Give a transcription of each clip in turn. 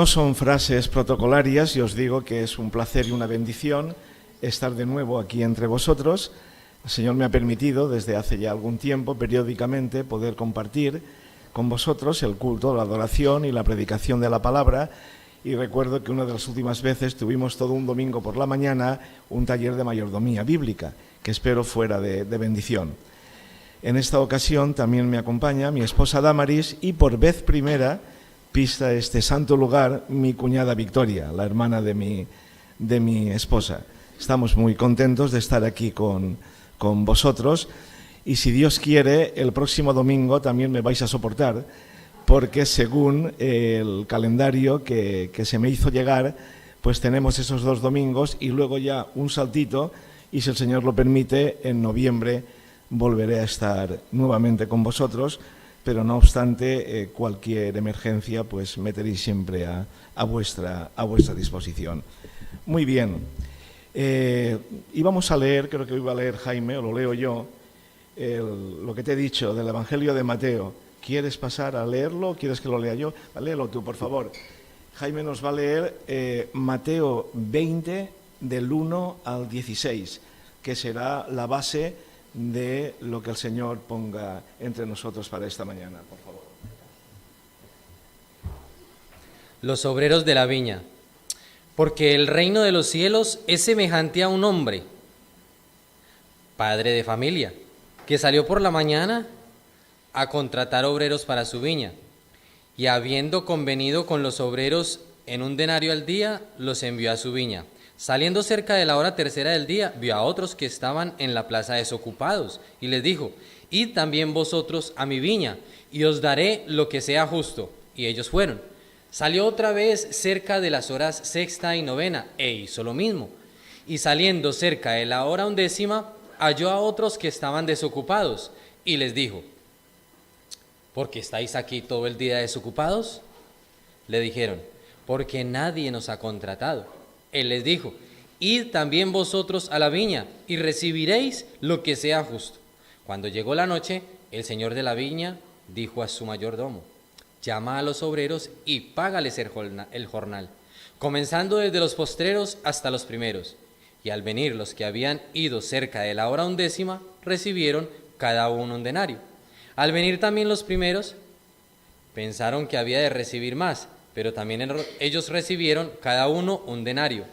No son frases protocolarias, y os digo que es un placer y una bendición estar de nuevo aquí entre vosotros. El Señor me ha permitido desde hace ya algún tiempo, periódicamente, poder compartir con vosotros el culto, la adoración y la predicación de la palabra. Y recuerdo que una de las últimas veces tuvimos todo un domingo por la mañana un taller de mayordomía bíblica, que espero fuera de bendición. En esta ocasión también me acompaña mi esposa Damaris y por vez primera pisa este santo lugar mi cuñada Victoria, la hermana de mi esposa. Estamos muy contentos de estar aquí con vosotros y si Dios quiere, el próximo domingo también me vais a soportar porque según el calendario que se me hizo llegar, pues tenemos esos 2 domingos y luego ya un saltito y si el Señor lo permite, en noviembre volveré a estar nuevamente con vosotros. Pero no obstante, cualquier emergencia, pues me tenéis siempre a vuestra disposición. Muy bien. Íbamos a leer, creo que iba a leer Jaime, o lo leo yo, lo que te he dicho del Evangelio de Mateo. ¿Quieres pasar a leerlo o quieres que lo lea yo? Léelo tú, por favor. Jaime nos va a leer Mateo 20, del 1 al 16, que será la base de lo que el Señor ponga entre nosotros para esta mañana, por favor. Los obreros de la viña. Porque el reino de los cielos es semejante a un hombre, padre de familia, que salió por la mañana a contratar obreros para su viña, y habiendo convenido con los obreros en 1 denario al día, los envió a su viña. Saliendo cerca de la hora tercera del día, vio a otros que estaban en la plaza desocupados, y les dijo: id también vosotros a mi viña, y os daré lo que sea justo. Y ellos fueron. Salió otra vez cerca de las horas sexta y novena, e hizo lo mismo. Y saliendo cerca de la hora 11ª, halló a otros que estaban desocupados, y les dijo: ¿por qué estáis aquí todo el día desocupados? Le dijeron: porque nadie nos ha contratado. Él les dijo: id también vosotros a la viña, y recibiréis lo que sea justo. Cuando llegó la noche, el señor de la viña dijo a su mayordomo: llama a los obreros y págales el jornal, comenzando desde los postreros hasta los primeros. Y al venir los que habían ido cerca de la hora 11ª, recibieron cada uno 1 denario. Al venir también los primeros, pensaron que había de recibir más, pero también ellos recibieron cada uno 1 denario.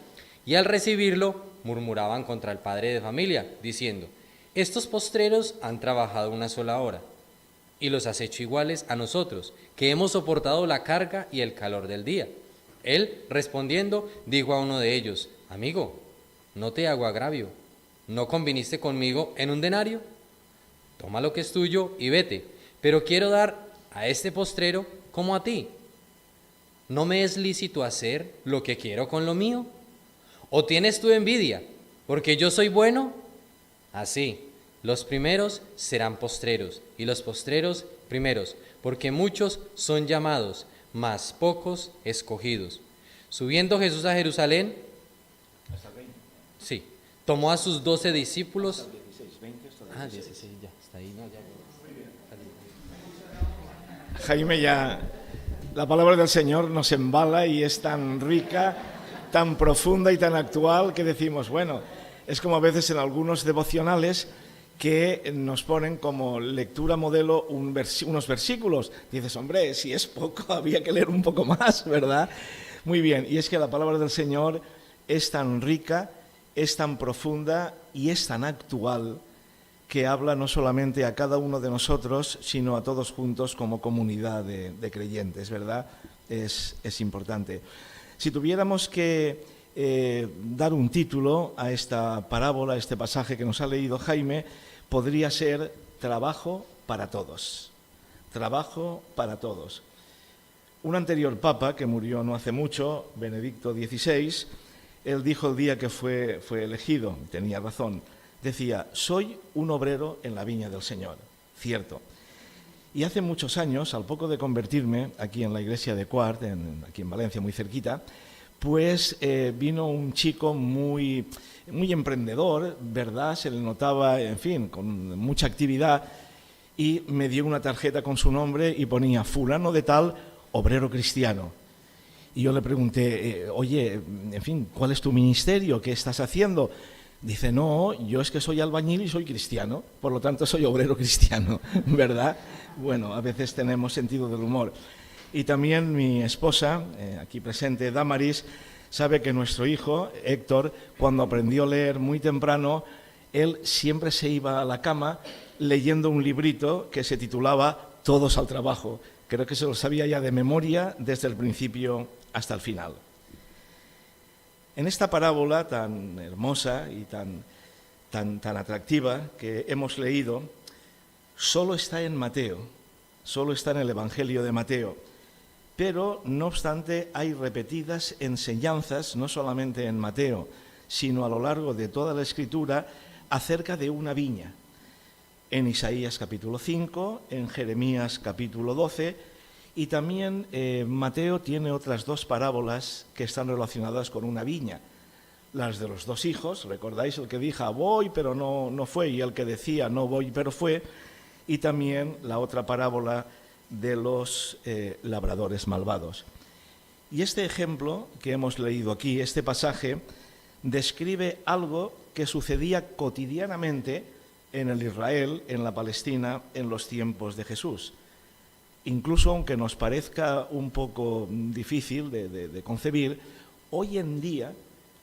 Y al recibirlo, murmuraban contra el padre de familia, diciendo: estos postreros han trabajado 1 sola hora, y los has hecho iguales a nosotros, que hemos soportado la carga y el calor del día. Él, respondiendo, dijo a uno de ellos: amigo, no te hago agravio, ¿no conviniste conmigo en 1 denario? Toma lo que es tuyo y vete, pero quiero dar a este postrero como a ti. ¿No me es lícito hacer lo que quiero con lo mío? ¿O tienes tú envidia, porque yo soy bueno? Así, los primeros serán postreros, y los postreros primeros, porque muchos son llamados, mas pocos escogidos. Subiendo Jesús a Jerusalén, sí, tomó a sus 12 discípulos. 16, ya, está ahí, ¿no? Ya. Jaime, ya la palabra del Señor nos embala y es tan rica, tan profunda y tan actual que decimos, bueno, es como a veces en algunos devocionales que nos ponen como lectura modelo unos versículos. Dices, hombre, si es poco, había que leer un poco más, ¿verdad? Muy bien, y es que la palabra del Señor es tan rica, es tan profunda y es tan actual que habla no solamente a cada uno de nosotros, sino a todos juntos como comunidad de creyentes, ¿verdad? Es importante. Si tuviéramos que dar un título a esta parábola, a este pasaje que nos ha leído Jaime, podría ser Trabajo para todos. Trabajo para todos. Un anterior papa, que murió no hace mucho, Benedicto XVI, él dijo el día que fue elegido, tenía razón, decía: soy un obrero en la viña del Señor, cierto. Y hace muchos años, al poco de convertirme, aquí en la iglesia de Cuart, aquí en Valencia, muy cerquita, pues vino un chico muy emprendedor, ¿verdad? Se le notaba, en fin, con mucha actividad, y me dio una tarjeta con su nombre y ponía fulano de tal, obrero cristiano. Y yo le pregunté, oye, en fin, ¿cuál es tu ministerio? ¿Qué estás haciendo? Dice, no, yo es que soy albañil y soy cristiano, por lo tanto soy obrero cristiano, ¿verdad? Bueno, a veces tenemos sentido del humor. Y también mi esposa, aquí presente, Damaris, sabe que nuestro hijo, Héctor, cuando aprendió a leer muy temprano, él siempre se iba a la cama leyendo un librito que se titulaba Todos al trabajo. Creo que se lo sabía ya de memoria desde el principio hasta el final. En esta parábola tan hermosa y tan atractiva que hemos leído, solo está en Mateo, solo está en el Evangelio de Mateo, pero no obstante hay repetidas enseñanzas, no solamente en Mateo, sino a lo largo de toda la Escritura, acerca de una viña. En Isaías capítulo 5, en Jeremías capítulo 12, y también Mateo tiene otras dos parábolas que están relacionadas con una viña. Las de los dos hijos, recordáis el que dijo voy pero no fue, y el que decía no voy pero fue, y también la otra parábola de los labradores malvados. Y este ejemplo que hemos leído aquí, este pasaje, describe algo que sucedía cotidianamente en el Israel, en la Palestina, en los tiempos de Jesús. Incluso aunque nos parezca un poco difícil de concebir, hoy en día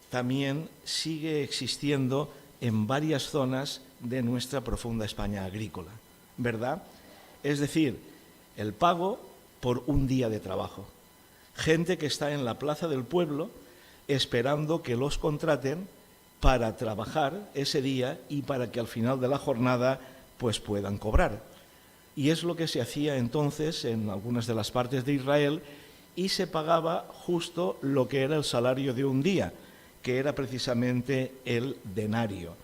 también sigue existiendo en varias zonas de nuestra profunda España agrícola, ¿verdad? Es decir, el pago por un día de trabajo. Gente que está en la plaza del pueblo esperando que los contraten para trabajar ese día y para que al final de la jornada pues puedan cobrar. Y es lo que se hacía entonces en algunas de las partes de Israel, y se pagaba justo lo que era el salario de un día, que era precisamente el denario,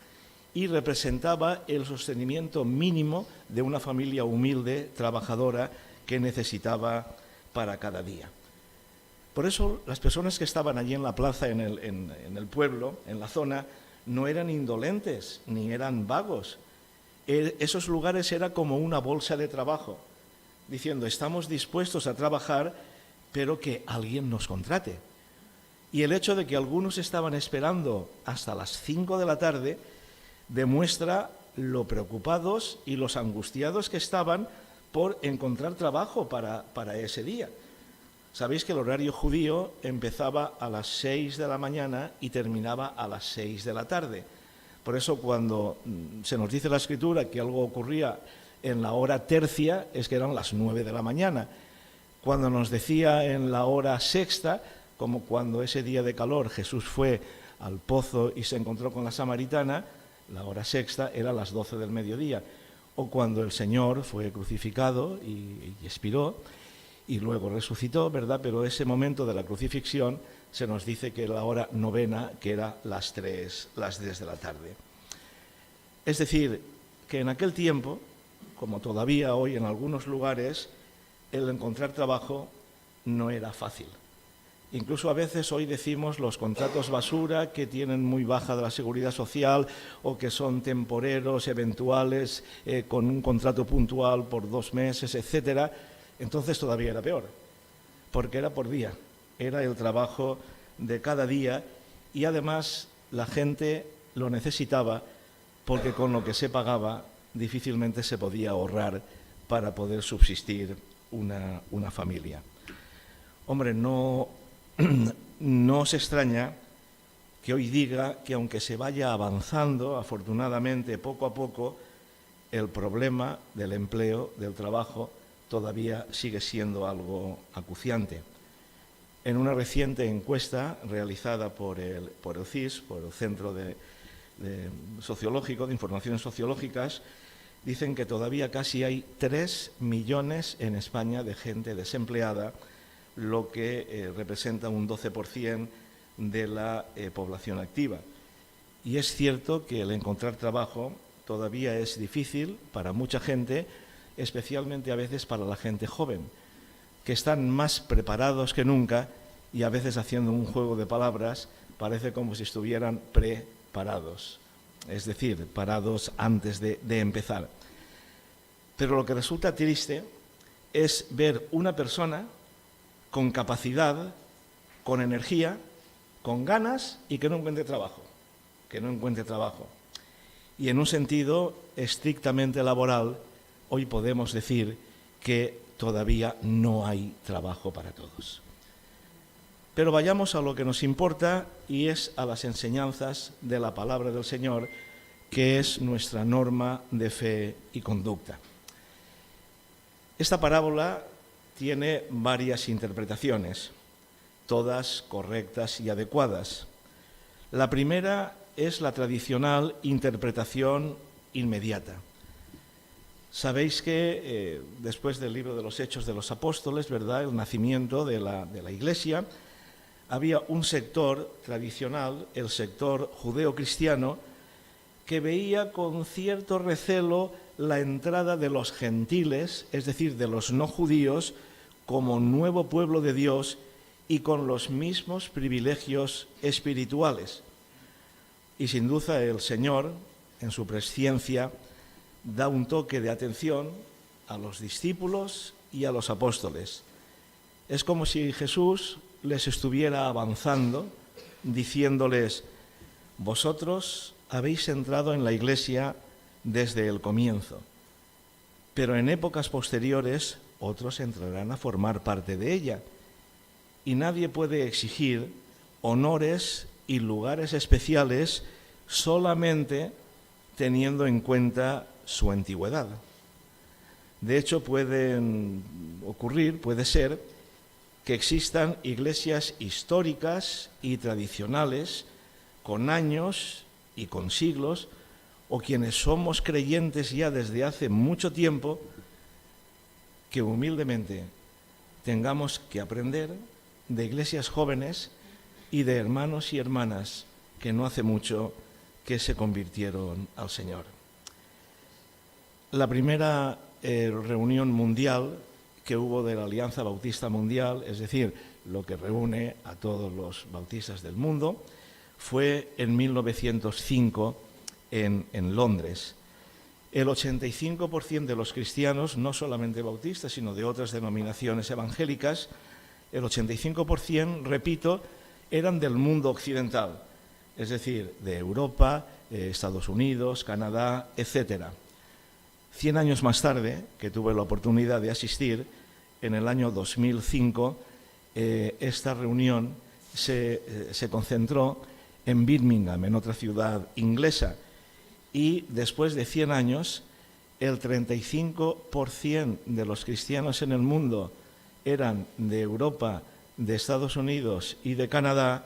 y representaba el sostenimiento mínimo de una familia humilde, trabajadora, que necesitaba para cada día. Por eso las personas que estaban allí en la plaza, en el pueblo, en la zona, no eran indolentes ni eran vagos. Esos lugares era como una bolsa de trabajo, diciendo, estamos dispuestos a trabajar, pero que alguien nos contrate. Y el hecho de que algunos estaban esperando hasta las 5 de la tarde demuestra lo preocupados y los angustiados que estaban por encontrar trabajo para ese día. Sabéis que el horario judío empezaba a las 6 de la mañana y terminaba a las 6 de la tarde. Por eso cuando se nos dice la Escritura que algo ocurría en la hora tercia, es que eran las 9 de la mañana. Cuando nos decía en la hora sexta, como cuando ese día de calor Jesús fue al pozo y se encontró con la samaritana, la hora sexta era las 12 del mediodía. O cuando el Señor fue crucificado y expiró, y luego resucitó, ¿verdad? Pero ese momento de la crucifixión se nos dice que la hora novena, que era las 3 de la tarde. Es decir, que en aquel tiempo, como todavía hoy en algunos lugares, el encontrar trabajo no era fácil. Incluso a veces hoy decimos los contratos basura que tienen muy baja de la seguridad social o que son temporeros, eventuales, con un contrato puntual por 2 meses, etcétera. Entonces todavía era peor, porque era por día, era el trabajo de cada día, y además la gente lo necesitaba porque con lo que se pagaba difícilmente se podía ahorrar para poder subsistir una familia. Hombre, no os extraña que hoy diga que aunque se vaya avanzando, afortunadamente poco a poco, el problema del empleo, del trabajo, todavía sigue siendo algo acuciante. En una reciente encuesta realizada por el CIS, por el Centro Sociológico de Informaciones Sociológicas, dicen que todavía casi hay 3 millones en España de gente desempleada, lo que representa un 12% de la población activa. Y es cierto que el encontrar trabajo todavía es difícil para mucha gente, especialmente a veces para la gente joven, que están más preparados que nunca y a veces, haciendo un juego de palabras, parece como si estuvieran preparados, es decir, parados antes de empezar. Pero lo que resulta triste es ver una persona con capacidad, con energía, con ganas y que no encuentre trabajo. Que no encuentre trabajo. Y en un sentido estrictamente laboral, hoy podemos decir que todavía no hay trabajo para todos. Pero vayamos a lo que nos importa y es a las enseñanzas de la palabra del Señor, que es nuestra norma de fe y conducta. Esta parábola tiene varias interpretaciones, todas correctas y adecuadas. La primera es la tradicional interpretación inmediata. Sabéis que después del libro de los Hechos de los Apóstoles, ¿verdad?, el nacimiento de la Iglesia, había un sector tradicional, el sector judeo-cristiano, que veía con cierto recelo la entrada de los gentiles, es decir, de los no judíos, como nuevo pueblo de Dios y con los mismos privilegios espirituales. Y sin duda el Señor, en su presciencia, da un toque de atención a los discípulos y a los apóstoles. Es como si Jesús les estuviera avanzando, diciéndoles: vosotros habéis entrado en la Iglesia desde el comienzo, pero en épocas posteriores otros entrarán a formar parte de ella, y nadie puede exigir honores y lugares especiales solamente teniendo en cuenta su antigüedad. De hecho, puede ser que existan iglesias históricas y tradicionales con años y con siglos, o quienes somos creyentes ya desde hace mucho tiempo, que humildemente tengamos que aprender de iglesias jóvenes y de hermanos y hermanas que no hace mucho que se convirtieron al Señor. La primera reunión mundial que hubo de la Alianza Bautista Mundial, es decir, lo que reúne a todos los bautistas del mundo, fue en 1905 en Londres. El 85% de los cristianos, no solamente bautistas, sino de otras denominaciones evangélicas, el 85%, repito, eran del mundo occidental, es decir, de Europa, Estados Unidos, Canadá, etc. 100 años más tarde, que tuve la oportunidad de asistir, en el año 2005, esta reunión se concentró en Birmingham, en otra ciudad inglesa, y después de 100 años, el 35% de los cristianos en el mundo eran de Europa, de Estados Unidos y de Canadá,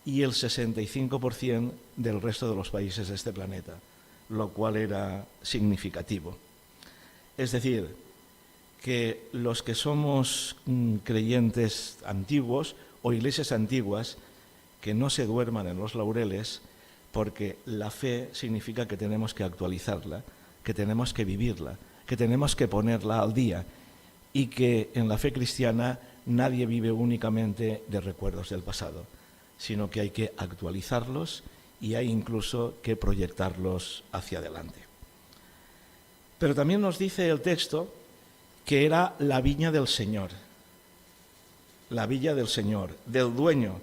y el 65% del resto de los países de este planeta, lo cual era significativo. Es decir, que los que somos creyentes antiguos o iglesias antiguas, que no se duerman en los laureles, porque la fe significa que tenemos que actualizarla, que tenemos que vivirla, que tenemos que ponerla al día, y que en la fe cristiana nadie vive únicamente de recuerdos del pasado, sino que hay que actualizarlos y hay incluso que proyectarlos hacia adelante. Pero también nos dice el texto que era la viña del Señor, la viña del Señor, del dueño.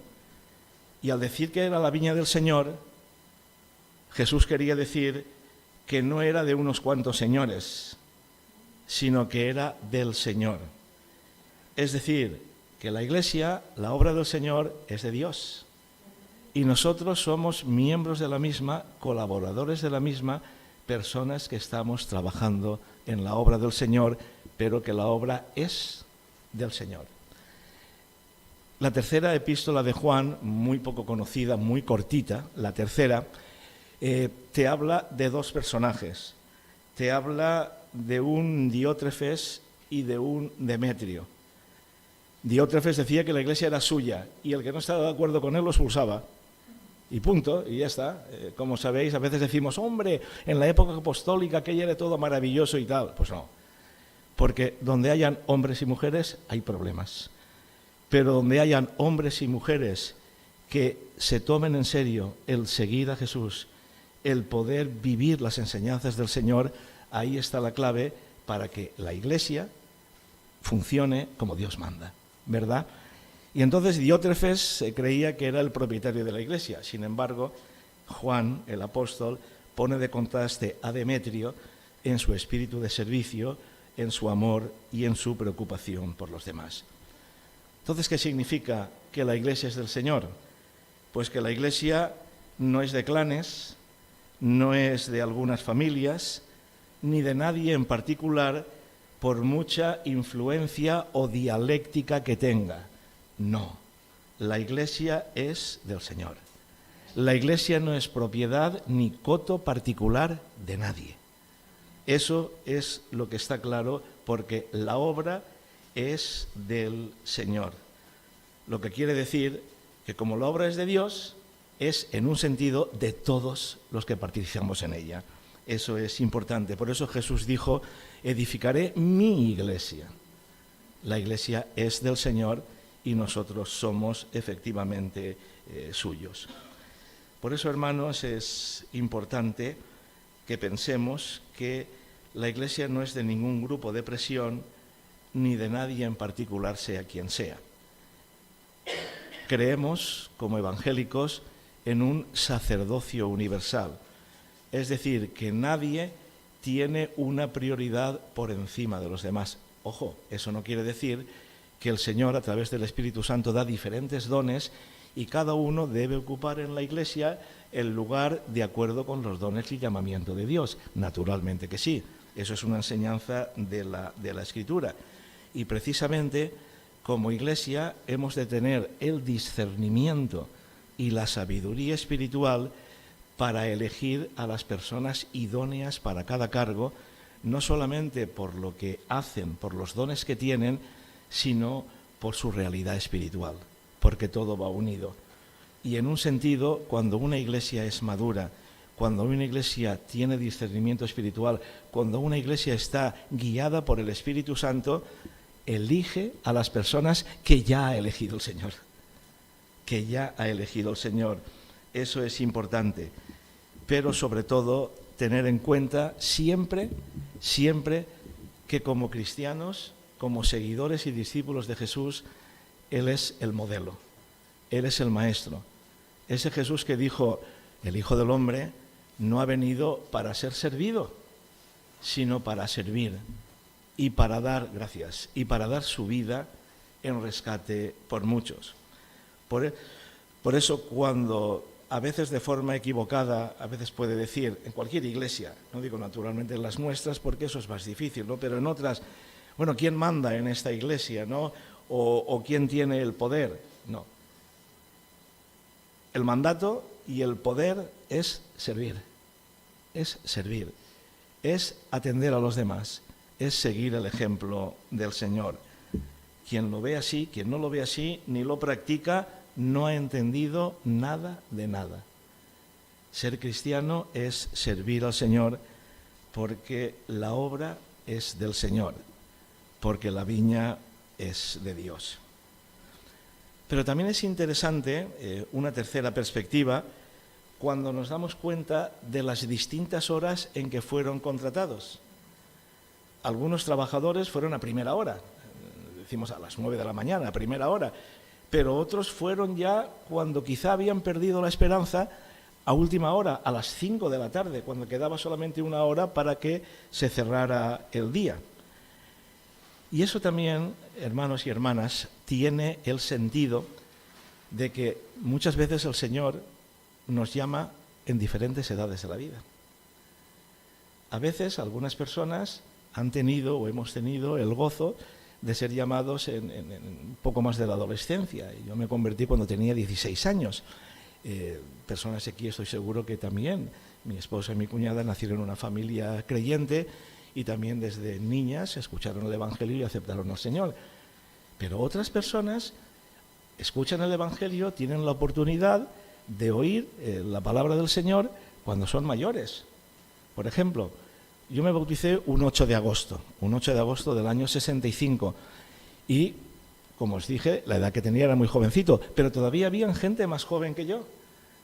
Y al decir que era la viña del Señor, Jesús quería decir que no era de unos cuantos señores, sino que era del Señor. Es decir, que la Iglesia, la obra del Señor, es de Dios. Y nosotros somos miembros de la misma, colaboradores de la misma, personas que estamos trabajando en la obra del Señor, pero que la obra es del Señor. La tercera epístola de Juan, muy poco conocida, muy cortita, la tercera, te habla de dos personajes. Te habla de un Diótrefes y de un Demetrio. Diótrefes decía que la iglesia era suya y el que no estaba de acuerdo con él lo expulsaba. Y punto, y ya está. Como sabéis, a veces decimos, hombre, en la época apostólica aquello era todo maravilloso y tal. Pues no, porque donde hayan hombres y mujeres hay problemas. Pero donde hayan hombres y mujeres que se tomen en serio el seguir a Jesús, el poder vivir las enseñanzas del Señor, ahí está la clave para que la Iglesia funcione como Dios manda, ¿verdad? Y entonces Diótrefes creía que era el propietario de la iglesia. Sin embargo, Juan, el apóstol, pone de contraste a Demetrio en su espíritu de servicio, en su amor y en su preocupación por los demás. Entonces, ¿qué significa que la iglesia es del Señor? Pues que la iglesia no es de clanes, no es de algunas familias, ni de nadie en particular, por mucha influencia o dialéctica que tenga. No, la iglesia es del Señor. La iglesia no es propiedad ni coto particular de nadie. Eso es lo que está claro, porque la obra es del Señor. Lo que quiere decir que como la obra es de Dios, es en un sentido de todos los que participamos en ella. Eso es importante. Por eso Jesús dijo, edificaré mi iglesia. La iglesia es del Señor y nosotros somos efectivamente suyos. Por eso, hermanos, es importante que pensemos que la iglesia no es de ningún grupo de presión ni de nadie en particular, sea quien sea. Creemos, como evangélicos, en un sacerdocio universal, es decir, que nadie tiene una prioridad por encima de los demás. Ojo, eso no quiere decir que el Señor, a través del Espíritu Santo, da diferentes dones y cada uno debe ocupar en la iglesia el lugar de acuerdo con los dones y llamamiento de Dios. Naturalmente que sí, eso es una enseñanza de la Escritura. Y precisamente, como iglesia, hemos de tener el discernimiento y la sabiduría espiritual para elegir a las personas idóneas para cada cargo, no solamente por lo que hacen, por los dones que tienen, sino por su realidad espiritual, porque todo va unido. Y en un sentido, cuando una iglesia es madura, cuando una iglesia tiene discernimiento espiritual, cuando una iglesia está guiada por el Espíritu Santo, elige a las personas que ya ha elegido el Señor. Que ya ha elegido el Señor. Eso es importante. Pero sobre todo, tener en cuenta siempre que como cristianos, como seguidores y discípulos de Jesús, Él es el modelo, Él es el maestro. Ese Jesús que dijo, el Hijo del Hombre no ha venido para ser servido, sino para servir y para dar, gracias, y para dar su vida en rescate por muchos. Por eso cuando a veces de forma equivocada, a veces puede decir, en cualquier iglesia, no digo naturalmente en las nuestras porque eso es más difícil, ¿no? Pero en otras, bueno, ¿quién manda en esta iglesia, no? O ¿quién tiene el poder? No. El mandato y el poder es servir, es atender a los demás, es seguir el ejemplo del Señor. Quien lo ve así, quien no lo ve así, ni lo practica, no ha entendido nada de nada. Ser cristiano es servir al Señor porque la obra es del Señor, porque la viña es de Dios. Pero también es interesante una tercera perspectiva cuando nos damos cuenta de las distintas horas en que fueron contratados. Algunos trabajadores fueron a primera hora, decimos a las 9 de la mañana, a primera hora, pero otros fueron ya cuando quizá habían perdido la esperanza a última hora, a las 5 de la tarde, cuando quedaba solamente una hora para que se cerrara el día. Y eso también, hermanos y hermanas, tiene el sentido de que muchas veces el Señor nos llama en diferentes edades de la vida. A veces algunas personas han tenido o hemos tenido el gozo de ser llamados en un poco más de la adolescencia. Yo me convertí cuando tenía 16 años. Personas aquí estoy seguro que también, mi esposa y mi cuñada nacieron en una familia creyente y también desde niñas escucharon el Evangelio y aceptaron al Señor. Pero otras personas escuchan el Evangelio, tienen la oportunidad de oír la palabra del Señor cuando son mayores. Por ejemplo, yo me bauticé un 8 de agosto del año 65 y, como os dije, la edad que tenía era muy jovencito, pero todavía habían gente más joven que yo.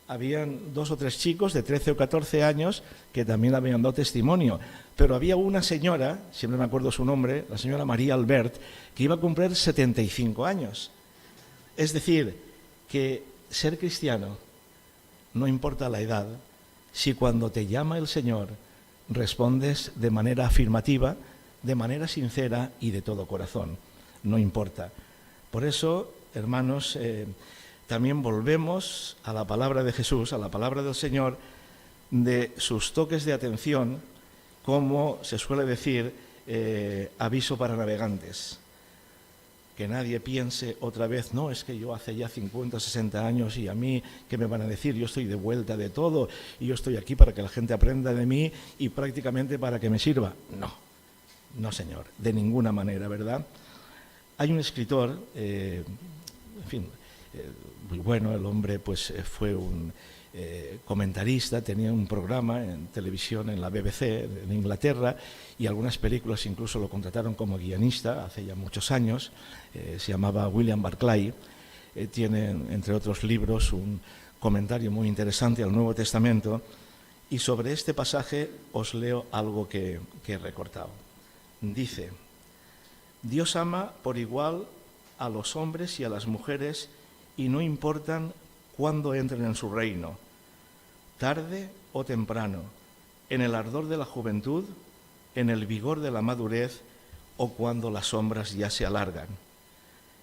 Habían 2 o 3 chicos de 13 o 14 años que también habían dado testimonio, pero había una señora, siempre me acuerdo su nombre, la señora María Albert, que iba a cumplir 75 años. Es decir, que ser cristiano no importa la edad, si cuando te llama el Señor respondes de manera afirmativa, de manera sincera y de todo corazón. No importa. Por eso, hermanos, también volvemos a la palabra de Jesús, a la palabra del Señor, de sus toques de atención, como se suele decir, aviso para navegantes. Que nadie piense otra vez, no, es que yo hace ya 50, 60 años y a mí, ¿qué me van a decir? Yo estoy de vuelta de todo y yo estoy aquí para que la gente aprenda de mí y prácticamente para que me sirva. No, no señor, de ninguna manera, ¿verdad? Hay un escritor, muy bueno, el hombre pues fue un comentarista, tenía un programa en televisión en la BBC en Inglaterra y algunas películas incluso lo contrataron como guionista hace ya muchos años, se llamaba William Barclay, tiene entre otros libros un comentario muy interesante al Nuevo Testamento y sobre este pasaje os leo algo que he recortado. Dice: Dios ama por igual a los hombres y a las mujeres y no importan cuándo entren en su reino, tarde o temprano, en el ardor de la juventud, en el vigor de la madurez o cuando las sombras ya se alargan.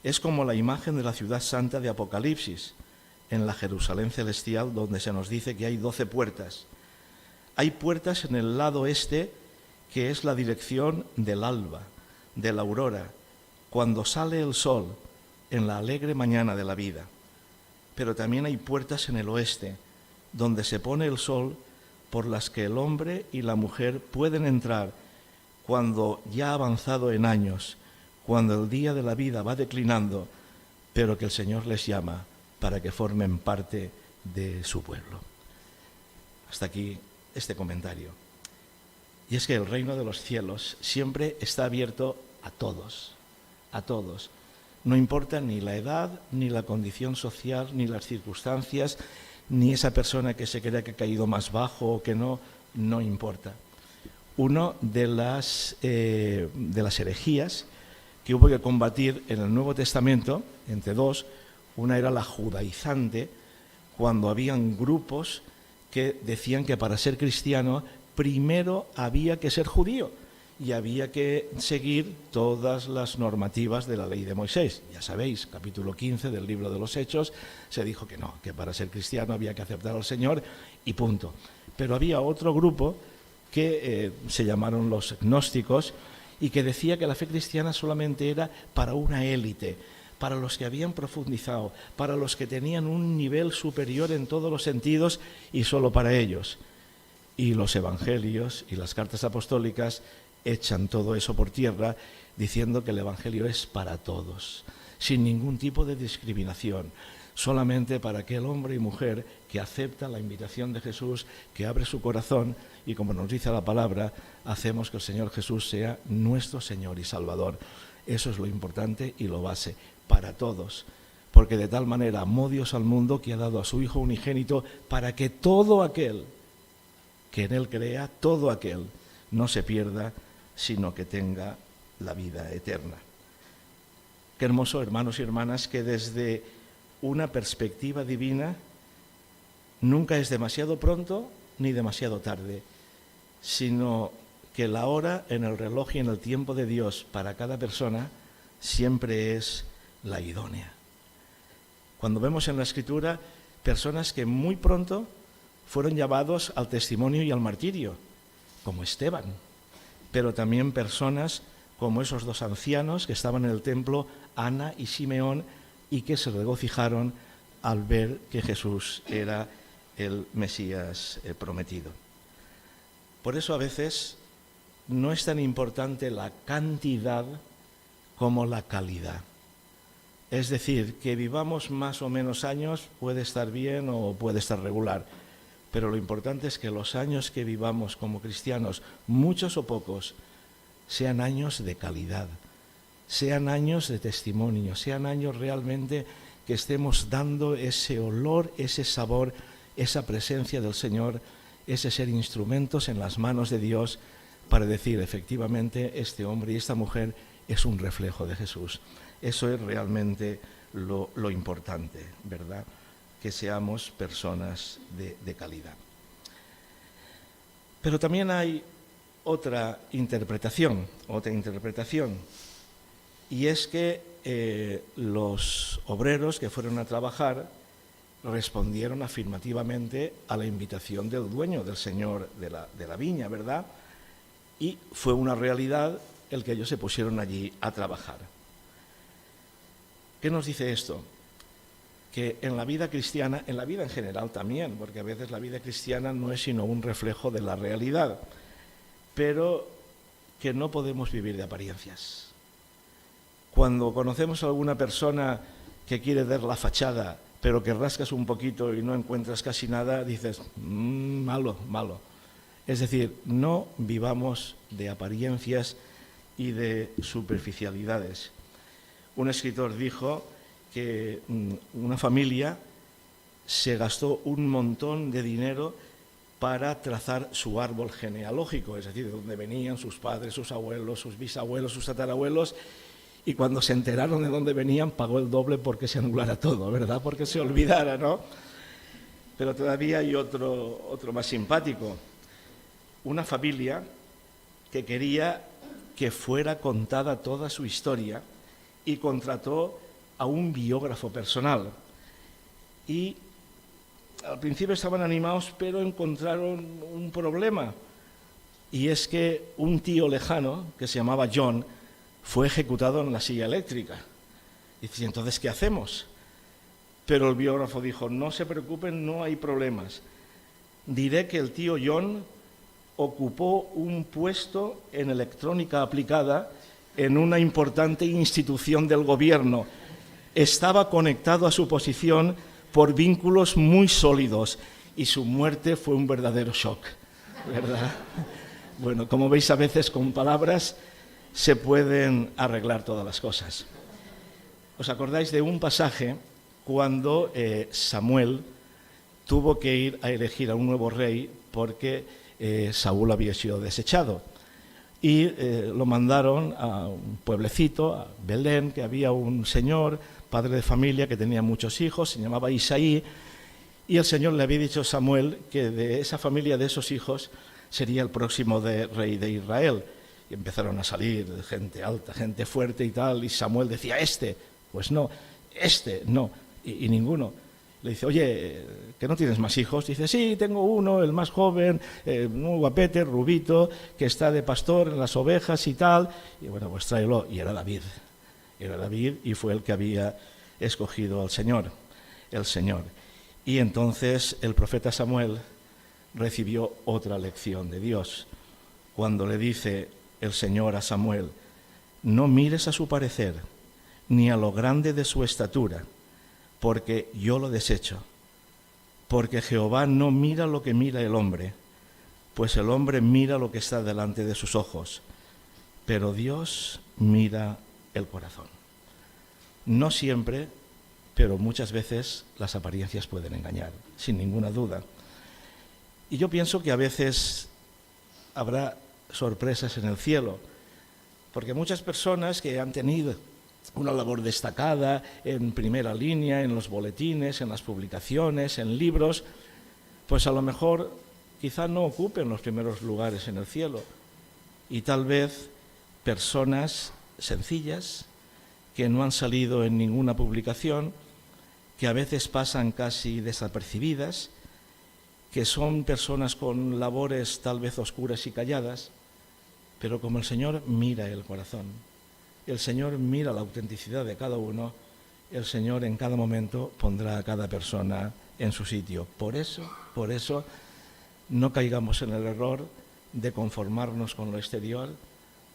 Es como la imagen de la ciudad santa de Apocalipsis, en la Jerusalén celestial, donde se nos dice que hay 12 puertas. Hay puertas en el lado este, que es la dirección del alba, de la aurora, cuando sale el sol, en la alegre mañana de la vida. Pero también hay puertas en el oeste, donde se pone el sol, por las que el hombre y la mujer pueden entrar cuando ya ha avanzado en años, cuando el día de la vida va declinando, pero que el Señor les llama para que formen parte de su pueblo. Hasta aquí este comentario. Y es que el reino de los cielos siempre está abierto a todos, a todos. No importa ni la edad, ni la condición social, ni las circunstancias, ni esa persona que se crea que ha caído más bajo o que no importa. Una de las herejías que hubo que combatir en el Nuevo Testamento, entre dos, una era la judaizante, cuando habían grupos que decían que para ser cristiano primero había que ser judío y había que seguir todas las normativas de la ley de Moisés. Ya sabéis, capítulo 15 del libro de los Hechos, se dijo que no, que para ser cristiano había que aceptar al Señor y punto. Pero había otro grupo que se llamaron los gnósticos y que decía que la fe cristiana solamente era para una élite, para los que habían profundizado, para los que tenían un nivel superior en todos los sentidos y solo para ellos. Y los evangelios y las cartas apostólicas echan todo eso por tierra diciendo que el evangelio es para todos, sin ningún tipo de discriminación, solamente para aquel hombre y mujer que acepta la invitación de Jesús, que abre su corazón y, como nos dice la palabra, hacemos que el Señor Jesús sea nuestro Señor y Salvador. Eso es lo importante y lo base, para todos, porque de tal manera amó Dios al mundo que ha dado a su Hijo unigénito para que todo aquel que en Él crea, todo aquel no se pierda, sino que tenga la vida eterna. Qué hermoso, hermanos y hermanas, que desde una perspectiva divina nunca es demasiado pronto ni demasiado tarde, sino que la hora en el reloj y en el tiempo de Dios para cada persona siempre es la idónea. Cuando vemos en la Escritura personas que muy pronto fueron llamados al testimonio y al martirio, como Esteban, pero también personas como esos dos ancianos que estaban en el templo, Ana y Simeón, y que se regocijaron al ver que Jesús era el Mesías prometido. Por eso a veces no es tan importante la cantidad como la calidad. Es decir, que vivamos más o menos años puede estar bien o puede estar regular, pero lo importante es que los años que vivamos como cristianos, muchos o pocos, sean años de calidad, sean años de testimonio, sean años realmente que estemos dando ese olor, ese sabor, esa presencia del Señor, ese ser instrumentos en las manos de Dios para decir efectivamente este hombre y esta mujer es un reflejo de Jesús. Eso es realmente lo importante, ¿verdad? Que seamos personas de calidad. Pero también hay otra interpretación, y es que los obreros que fueron a trabajar respondieron afirmativamente a la invitación del dueño, del señor de la viña, ¿verdad? Y fue una realidad el que ellos se pusieron allí a trabajar. ¿Qué nos dice esto? Que en la vida cristiana, en la vida en general también, porque a veces la vida cristiana no es sino un reflejo de la realidad, pero que no podemos vivir de apariencias. Cuando conocemos a alguna persona que quiere dar la fachada, pero que rascas un poquito y no encuentras casi nada, dices, malo. Es decir, no vivamos de apariencias y de superficialidades. Un escritor dijo que una familia se gastó un montón de dinero para trazar su árbol genealógico, es decir, de dónde venían sus padres, sus abuelos, sus bisabuelos, sus tatarabuelos, y cuando se enteraron de dónde venían, pagó el doble porque se anulara todo, ¿verdad? Porque se olvidara, ¿no? Pero todavía hay otro más simpático. Una familia que quería que fuera contada toda su historia y contrató a un biógrafo personal. Y al principio estaban animados, pero encontraron un problema. Y es que un tío lejano, que se llamaba John, fue ejecutado en la silla eléctrica. Y dice, ¿entonces qué hacemos? Pero el biógrafo dijo, no se preocupen, no hay problemas. Diré que el tío John ocupó un puesto en electrónica aplicada en una importante institución del gobierno. Estaba conectado a su posición por vínculos muy sólidos y su muerte fue un verdadero shock, ¿verdad? Bueno, como veis, a veces con palabras se pueden arreglar todas las cosas. ¿Os acordáis de un pasaje cuando Samuel tuvo que ir a elegir a un nuevo rey porque Saúl había sido desechado? Y lo mandaron a un pueblecito, a Belén, que había un señor, padre de familia, que tenía muchos hijos, se llamaba Isaí, y el Señor le había dicho a Samuel que de esa familia, de esos hijos, sería el próximo rey de Israel. Y empezaron a salir gente alta, gente fuerte y tal, y Samuel decía, pues no, no, y ninguno. Le dice, oye, ¿que no tienes más hijos? Dice, sí, tengo uno, el más joven, muy guapete, rubito, que está de pastor en las ovejas y tal. Y bueno, pues tráelo. Y era David. Y fue el que había escogido al Señor, el Señor. Y entonces el profeta Samuel recibió otra lección de Dios, cuando le dice el Señor a Samuel, no mires a su parecer, ni a lo grande de su estatura, porque yo lo desecho. Porque Jehová no mira lo que mira el hombre, pues el hombre mira lo que está delante de sus ojos, pero Dios mira el corazón. No siempre, pero muchas veces las apariencias pueden engañar, sin ninguna duda. Y yo pienso que a veces habrá sorpresas en el cielo, porque muchas personas que han tenido una labor destacada en primera línea, en los boletines, en las publicaciones, en libros, pues a lo mejor quizá no ocupen los primeros lugares en el cielo. Y tal vez personas sencillas, que no han salido en ninguna publicación, que a veces pasan casi desapercibidas, que son personas con labores tal vez oscuras y calladas, pero como el Señor mira el corazón, el Señor mira la autenticidad de cada uno, el Señor en cada momento pondrá a cada persona en su sitio. Por eso, no caigamos en el error de conformarnos con lo exterior,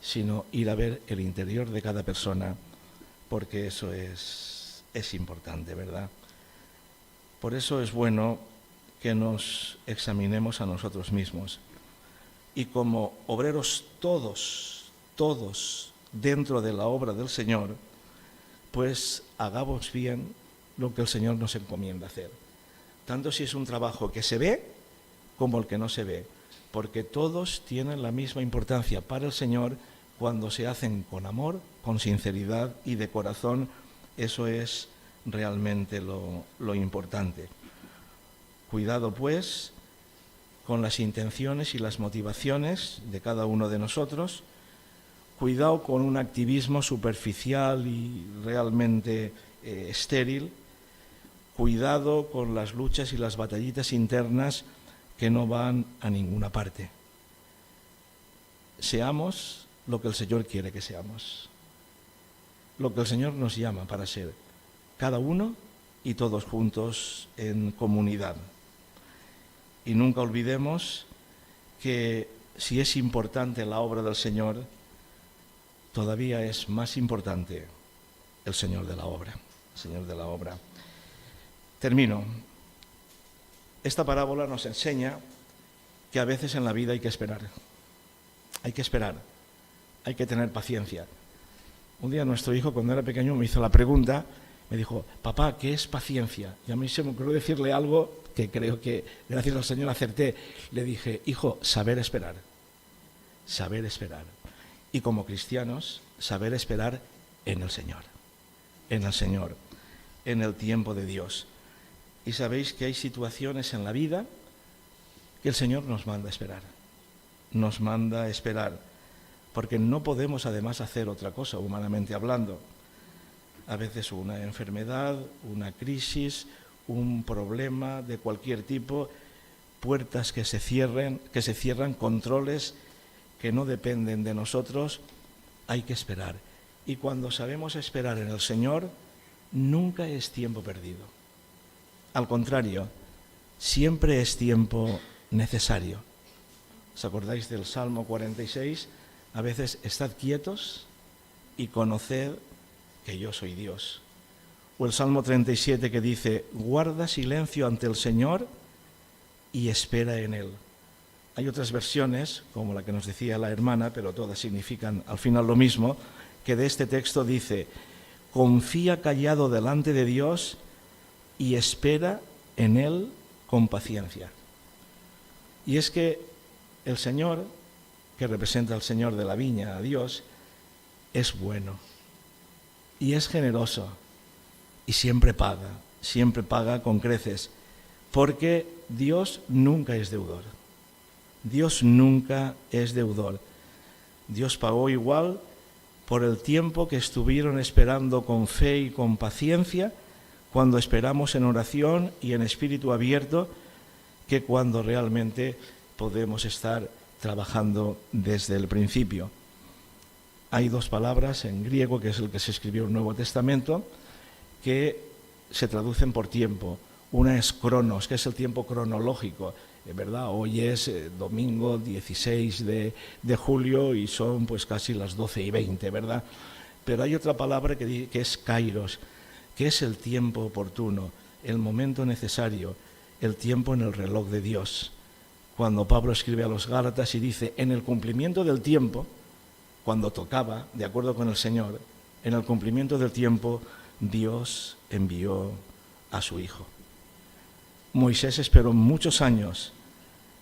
sino ir a ver el interior de cada persona, porque eso es importante, ¿verdad? Por eso es bueno que nos examinemos a nosotros mismos. Y como obreros todos dentro de la obra del Señor, pues hagamos bien lo que el Señor nos encomienda hacer. Tanto si es un trabajo que se ve como el que no se ve, porque todos tienen la misma importancia para el Señor cuando se hacen con amor, con sinceridad y de corazón. Eso es realmente lo importante. Cuidado, pues, con las intenciones y las motivaciones de cada uno de nosotros. Cuidado con un activismo superficial y realmente estéril. Cuidado con las luchas y las batallitas internas que no van a ninguna parte. Seamos lo que el Señor quiere que seamos, lo que el Señor nos llama para ser, cada uno y todos juntos en comunidad. Y nunca olvidemos que si es importante la obra del Señor, todavía es más importante el Señor de la obra. El Señor de la obra. Termino. Esta parábola nos enseña que a veces en la vida hay que esperar. Hay que esperar. Hay que tener paciencia. Un día nuestro hijo, cuando era pequeño, me hizo la pregunta, me dijo: papá, ¿qué es paciencia? Y a mí se me ocurrió decirle algo que creo que, gracias al Señor, acerté. Le dije: hijo, saber esperar. Saber esperar. Y como cristianos, saber esperar en el Señor. En el Señor. En el tiempo de Dios. Y sabéis que hay situaciones en la vida que el Señor nos manda a esperar. Nos manda a esperar. Porque no podemos además hacer otra cosa, humanamente hablando. A veces una enfermedad, una crisis, un problema de cualquier tipo, puertas que se cierran, controles que no dependen de nosotros, hay que esperar. Y cuando sabemos esperar en el Señor, nunca es tiempo perdido. Al contrario, siempre es tiempo necesario. ¿Os acordáis del Salmo 46? A veces, estad quietos y conoced que yo soy Dios. O el Salmo 37 que dice: guarda silencio ante el Señor y espera en Él. Hay otras versiones, como la que nos decía la hermana, pero todas significan al final lo mismo, que de este texto dice: confía callado delante de Dios y espera en Él con paciencia. Y es que el Señor, que representa al Señor de la viña, a Dios, es bueno y es generoso y siempre paga con creces, porque Dios nunca es deudor. Dios nunca es deudor. Dios pagó igual por el tiempo que estuvieron esperando con fe y con paciencia, cuando esperamos en oración y en espíritu abierto, que cuando realmente podemos estar trabajando desde el principio. Hay dos palabras en griego, que es el que se escribió el Nuevo Testamento, que se traducen por tiempo. Una es cronos, que es el tiempo cronológico, ¿verdad? Hoy es domingo 16 de julio y son pues casi las 12:20, ¿verdad? Pero hay otra palabra que es kairos, que es el tiempo oportuno, el momento necesario, el tiempo en el reloj de Dios. Cuando Pablo escribe a los Gálatas y dice: en el cumplimiento del tiempo, cuando tocaba, de acuerdo con el Señor, en el cumplimiento del tiempo, Dios envió a su Hijo. Moisés esperó muchos años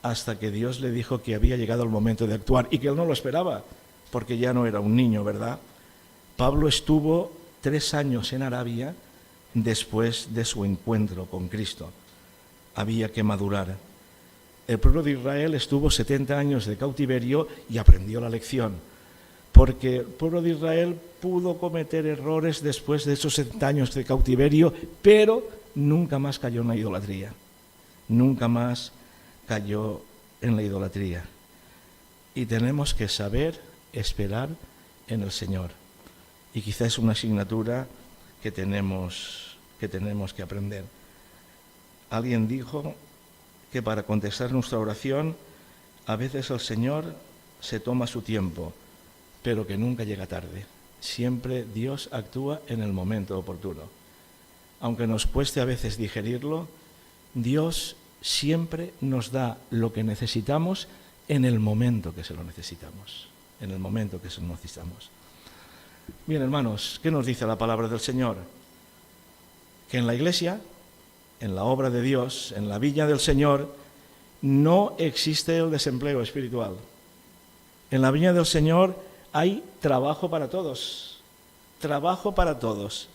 hasta que Dios le dijo que había llegado el momento de actuar, y que él no lo esperaba, porque ya no era un niño, ¿verdad? Pablo estuvo 3 años en Arabia después de su encuentro con Cristo. Había que madurar. El pueblo de Israel estuvo 70 años de cautiverio y aprendió la lección, porque el pueblo de Israel pudo cometer errores después de esos 70 años de cautiverio, pero nunca más cayó en la idolatría. Nunca más cayó en la idolatría. Y tenemos que saber esperar en el Señor. Y quizás es una asignatura que tenemos que aprender. Alguien dijo que para contestar nuestra oración, a veces el Señor se toma su tiempo, pero que nunca llega tarde. Siempre Dios actúa en el momento oportuno. Aunque nos cueste a veces digerirlo, Dios siempre nos da lo que necesitamos en el momento que se lo necesitamos. En el momento que se lo necesitamos. Bien, hermanos, ¿qué nos dice la palabra del Señor? Que en la Iglesia, en la obra de Dios, en la viña del Señor, no existe el desempleo espiritual. En la viña del Señor hay trabajo para todos. Trabajo para todos.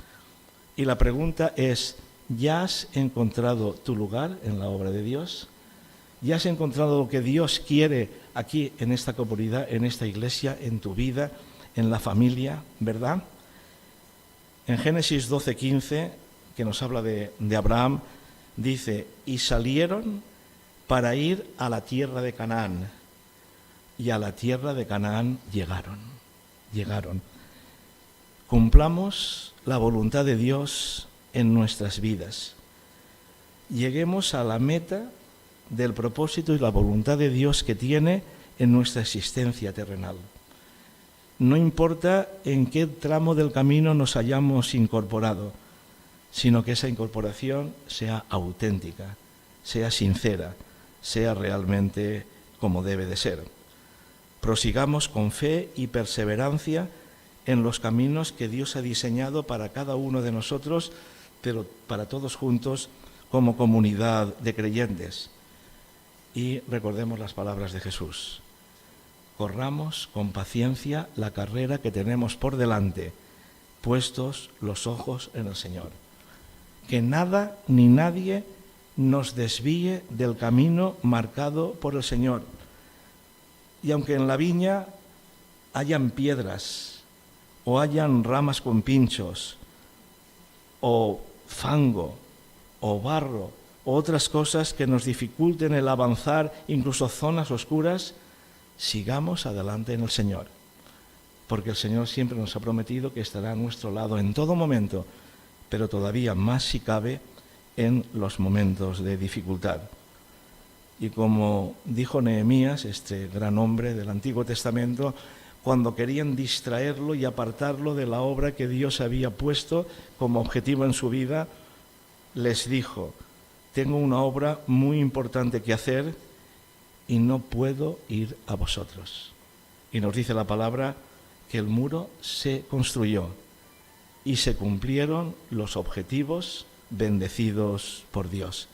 Y la pregunta es, ¿ya has encontrado tu lugar en la obra de Dios? ¿Ya has encontrado lo que Dios quiere aquí en esta comunidad, en esta iglesia, en tu vida, en la familia, verdad? En Génesis 12:15, que nos habla de Abraham, dice, y salieron para ir a la tierra de Canaán. Y a la tierra de Canaán llegaron. Cumplamos la voluntad de Dios en nuestras vidas. Lleguemos a la meta del propósito y la voluntad de Dios que tiene en nuestra existencia terrenal. No importa en qué tramo del camino nos hayamos incorporado, sino que esa incorporación sea auténtica, sea sincera, sea realmente como debe de ser. Prosigamos con fe y perseverancia en los caminos que Dios ha diseñado para cada uno de nosotros, pero para todos juntos como comunidad de creyentes. Y recordemos las palabras de Jesús. Corramos con paciencia la carrera que tenemos por delante, puestos los ojos en el Señor. Que nada ni nadie nos desvíe del camino marcado por el Señor. Y aunque en la viña hayan piedras, o hayan ramas con pinchos, o fango, o barro, o otras cosas que nos dificulten el avanzar, incluso zonas oscuras, sigamos adelante en el Señor, porque el Señor siempre nos ha prometido que estará a nuestro lado en todo momento, pero todavía más si cabe en los momentos de dificultad. Y como dijo Nehemías, este gran hombre del Antiguo Testamento, cuando querían distraerlo y apartarlo de la obra que Dios había puesto como objetivo en su vida, les dijo, tengo una obra muy importante que hacer y no puedo ir a vosotros. Y nos dice la palabra que el muro se construyó y se cumplieron los objetivos bendecidos por Dios.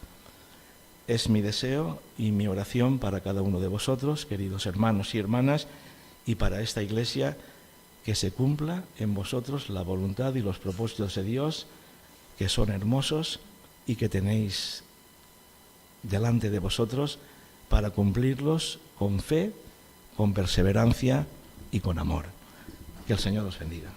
Es mi deseo y mi oración para cada uno de vosotros, queridos hermanos y hermanas, y para esta iglesia, que se cumpla en vosotros la voluntad y los propósitos de Dios, que son hermosos y que tenéis delante de vosotros para cumplirlos con fe, con perseverancia y con amor. Que el Señor os bendiga.